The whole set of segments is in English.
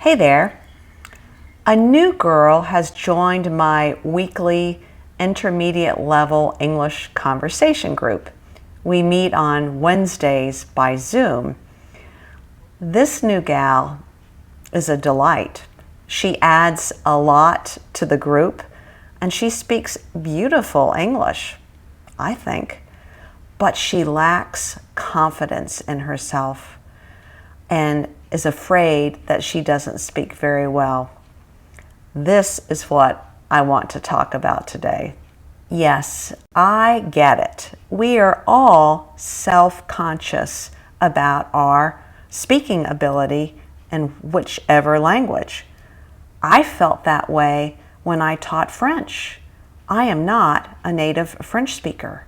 Hey there. A new girl has joined my weekly intermediate level English conversation group. We meet on Wednesdays by Zoom. This new gal is a delight. She adds a lot to the group and she speaks beautiful English, I think, but she lacks confidence in herself and is afraid that she doesn't speak very well. This is what I want to talk about today. Yes, I get it. We are all self-conscious about our speaking ability in whichever language. I felt that way when I taught French. I am not a native French speaker.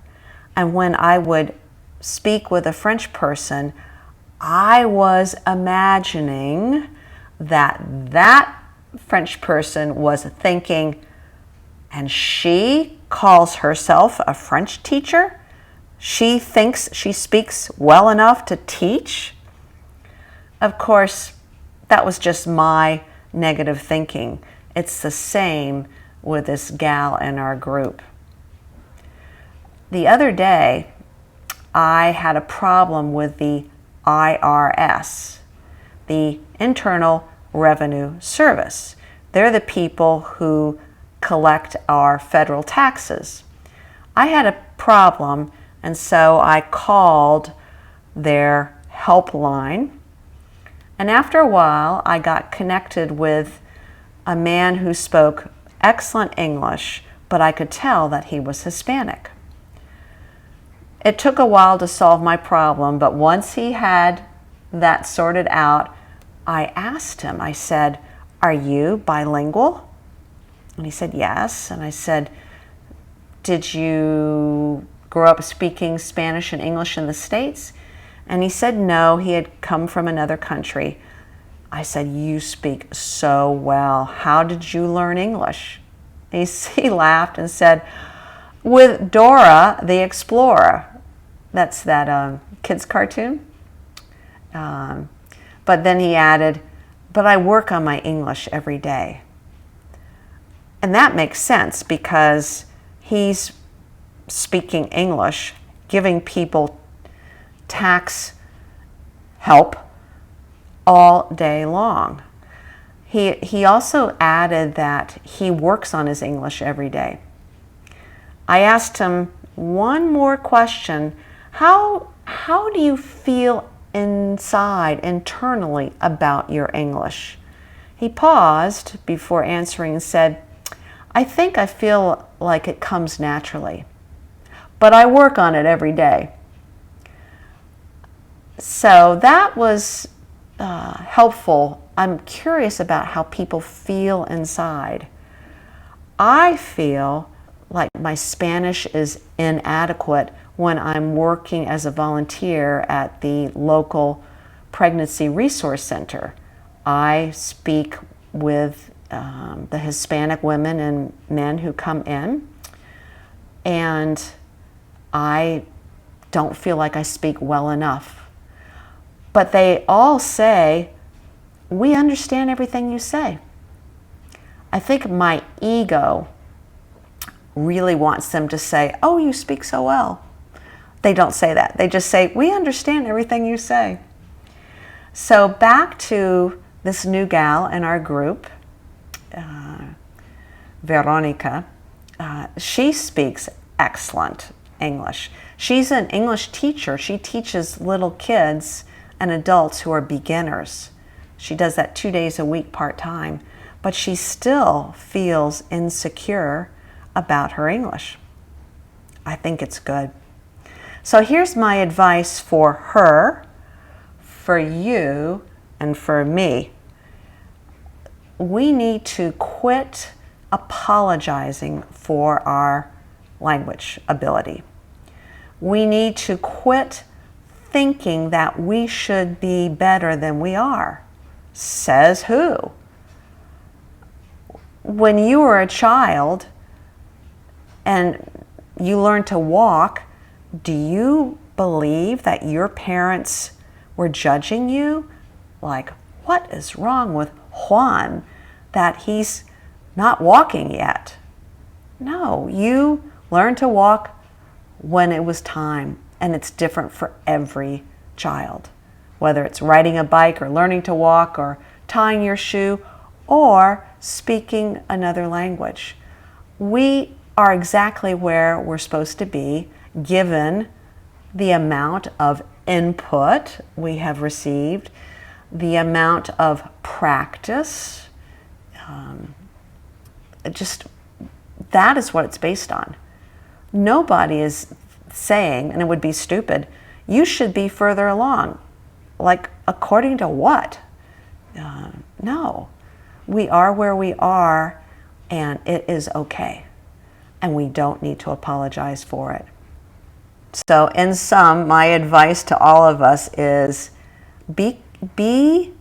And when I would speak with a French person, I was imagining that French person was thinking, and she calls herself a French teacher? She thinks she speaks well enough to teach? Of course, that was just my negative thinking. It's the same with this gal in our group. The other day, I had a problem with the IRS, the Internal Revenue Service. They're the people who collect our federal taxes. I had a problem, and so I called their helpline. And after a while, I got connected with a man who spoke excellent English, but I could tell that he was Hispanic. It took a while to solve my problem, but once he had that sorted out, I asked him, I said, "Are you bilingual?" And he said, "Yes." And I said, "Did you grow up speaking Spanish and English in the States?" And he said no, he had come from another country. I said, "You speak so well. How did you learn English?" He laughed and said, "With Dora the Explorer." That's that kids cartoon. But then he added, "But I work on my English every day." And that makes sense because he's speaking English, giving people tax help all day long. He also added that he works on his English every day. I asked him one more question. How do you feel inside, internally, about your English? He paused before answering and said, "I think I feel like it comes naturally, but I work on it every day." So that was helpful. I'm curious about how people feel inside. I feel like my Spanish is inadequate when I'm working as a volunteer at the local pregnancy resource center. I speak with the Hispanic women and men who come in, and I don't feel like I speak well enough. But they all say, "We understand everything you say." I think my ego really wants them to say, "Oh, you speak so well." They don't say that. They just say, "We understand everything you say." So back to this new gal in our group, Veronica. She speaks excellent English. She's an English teacher. She teaches little kids and adults who are beginners. She does that 2 days a week part-time, but she still feels insecure about her English. I think it's good. So here's my advice for her, for you, and for me. We need to quit apologizing for our language ability. We need to quit thinking that we should be better than we are. Says who? When you were a child and you learned to walk, do you believe that your parents were judging you? Like, what is wrong with Juan that he's not walking yet. No, you learned to walk when it was time, and it's different for every child. Whether it's riding a bike or learning to walk or tying your shoe or speaking another language. We are exactly where we're supposed to be given the amount of input we have received, the amount of practice. Just that is what it's based on. Nobody is saying, and it would be stupid, you should be further along. Like, according to what? No. We are where we are, and it is okay. And we don't need to apologize for it. So, in sum, my advice to all of us is be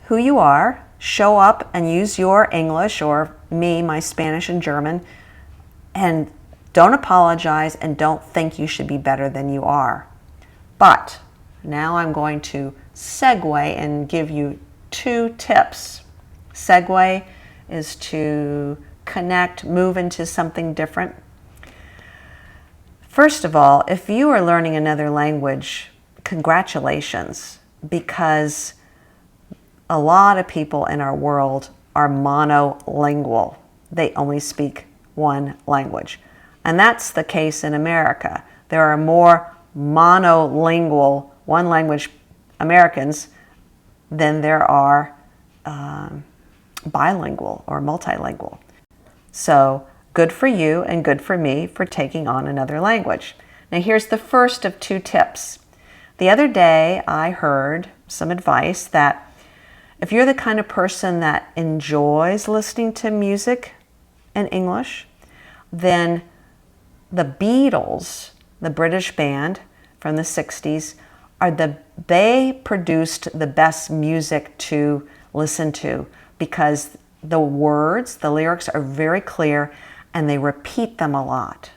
who you are, show up and use your English, or me, my Spanish and German, and don't apologize and don't think you should be better than you are. But now I'm going to segue and give you 2 tips. Segue is to connect, move into something different. First of all, if you are learning another language, congratulations, because a lot of people in our world are monolingual. They only speak one language. And that's the case in America. There are more monolingual, one language Americans than there are bilingual or multilingual. So good for you and good for me for taking on another language. Now here's the first of 2 tips. The other day I heard some advice that if you're the kind of person that enjoys listening to music in English, then the Beatles, the British band from the 60s, they produced the best music to listen to because the words, the lyrics are very clear and they repeat them a lot.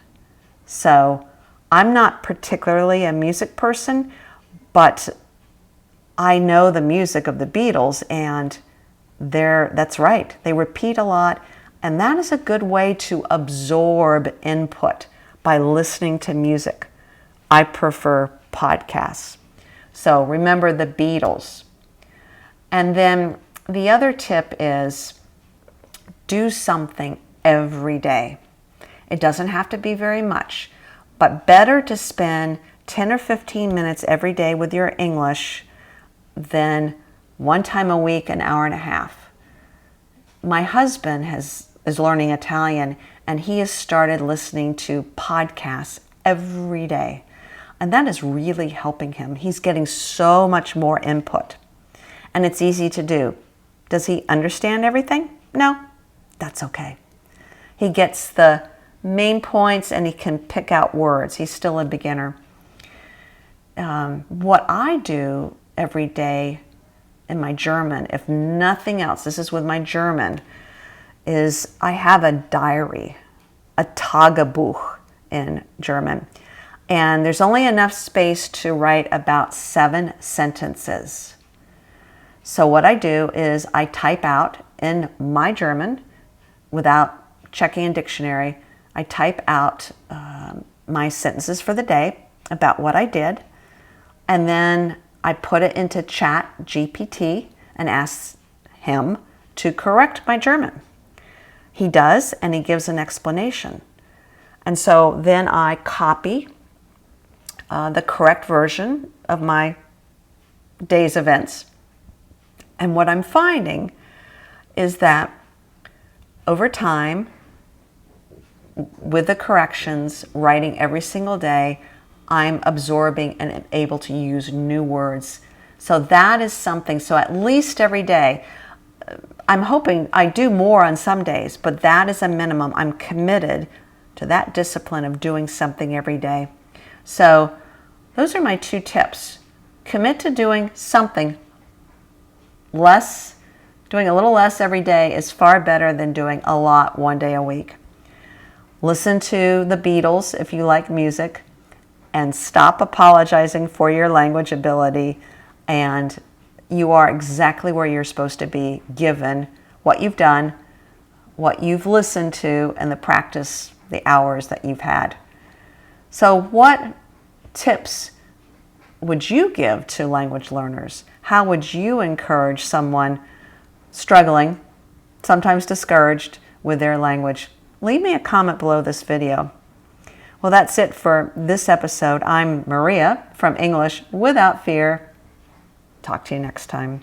So I'm not particularly a music person, but I know the music of the Beatles, and that's right. They repeat a lot, and that is a good way to absorb input by listening to music. I prefer podcasts. So remember the Beatles. And then the other tip is do something every day. It doesn't have to be very much, but better to spend 10 or 15 minutes every day with your English than one time a week, an hour and a half. My husband is learning Italian, and he has started listening to podcasts every day. And that is really helping him. He's getting so much more input. And it's easy to do. Does he understand everything? No. That's okay. He gets the main points and he can pick out words. He's still a beginner. What I do every day in my German, if nothing else, this is with my German, is I have a diary, a Tagebuch in German. And there's only enough space to write about 7 sentences. So what I do is I type out in my German, without checking a dictionary, I type out my sentences for the day about what I did, and then I put it into Chat GPT and ask him to correct my German. He does, and he gives an explanation. And so then I copy the correct version of my day's events. And what I'm finding is that over time, with the corrections, writing every single day, I'm absorbing and am able to use new words. So that is something. So at least every day, I'm hoping I do more on some days, but that is a minimum. I'm committed to that discipline of doing something every day. So those are my 2 tips. Commit to doing something less. Doing a little less every day is far better than doing a lot one day a week. Listen to the Beatles if you like music, and stop apologizing for your language ability, and you are exactly where you're supposed to be given what you've done, what you've listened to, and the practice, the hours that you've had. So what tips would you give to language learners? How would you encourage someone struggling, sometimes discouraged with their language? Leave me a comment below this video. Well, that's it for this episode. I'm Maria from English Without Fear. Talk to you next time.